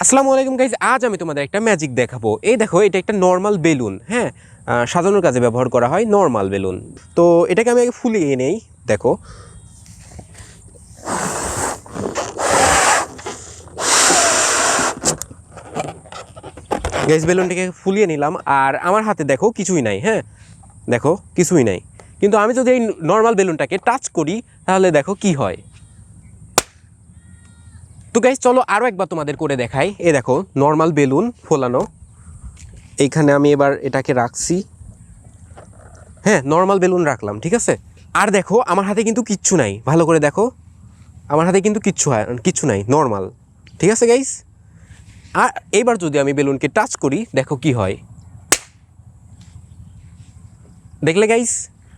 আসসালামু আলাইকুম গাইজ, আজ আমি তোমাদের একটা ম্যাজিক দেখাবো। এই দেখো, এটা একটা নর্মাল বেলুন। হ্যাঁ, সাজানোর কাজে ব্যবহার করা হয় নর্মাল বেলুন। তো এটাকে আমি আগে ফুলিয়ে নেই। দেখো, গাইজ বেলুনটাকে ফুলিয়ে নিলাম, আর আমার হাতে দেখো কিছুই নাই। হ্যাঁ, দেখো কিছুই নাই, কিন্তু আমি যদি এই নর্মাল বেলুনটাকে টাচ করি তাহলে দেখো কি হয়। তো গাইজ চলো আরও একবার তোমাদের করে দেখাই। এ দেখো নর্মাল বেলুন ফোলানো, এইখানে আমি এবার এটাকে রাখছি। হ্যাঁ, নর্মাল বেলুন রাখলাম, ঠিক আছে। আর দেখো আমার হাতে কিন্তু কিচ্ছু নাই, ভালো করে দেখো, আমার হাতে কিন্তু কিচ্ছু নাই, নর্মাল, ঠিক আছে গাইস। আর এইবার যদি আমি বেলুনকে টাচ করি দেখো কি হয়। দেখলে গাইস,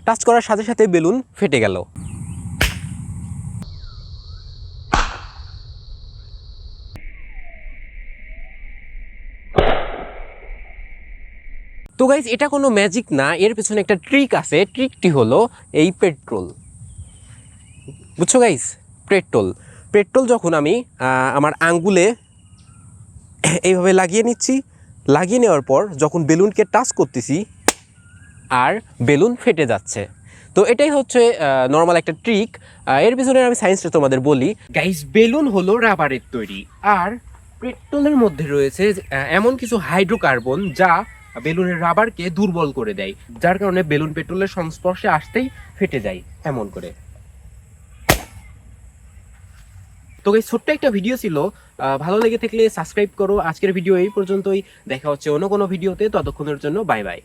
টাচ করার সাথে সাথে বেলুন ফেটে গেল। তো গাইস, এটা কোনো ম্যাজিক না, এর পেছনে একটা ট্রিক আছে। ট্রিকটি হলো এই পেট্রোল, বুঝছো গাইস? পেট্রোল পেট্রোল যখন আমি আমার আঙ্গুলে এইভাবে লাগিয়ে নিচ্ছি, লাগিয়ে নেওয়ার পর যখন বেলুনকে টাচ করতেছি আর বেলুন ফেটে যাচ্ছে। তো এটাই হচ্ছে নর্মাল একটা ট্রিক। এর পিছনে আমি সায়েন্সটা তোমাদের বলি। গাইস, বেলুন হলো রাবারের তৈরি, আর পেট্রোলের মধ্যে রয়েছে এমন কিছু হাইড্রোকার্বন যা বেলুনের রাবারকে দুর্বল করে দেয়, যার কারণে বেলুন পেট্রোলের সংস্পর্শে আসতেই ফেটে যায় এমন করে। তো এই ছোট্ট একটা ভিডিও ছিল, ভালো লেগে থাকলে সাবস্ক্রাইব করো। আজকের ভিডিও এই পর্যন্তই, দেখা হচ্ছে অন্য কোনো ভিডিওতে। ততক্ষণের জন্য বাই বাই।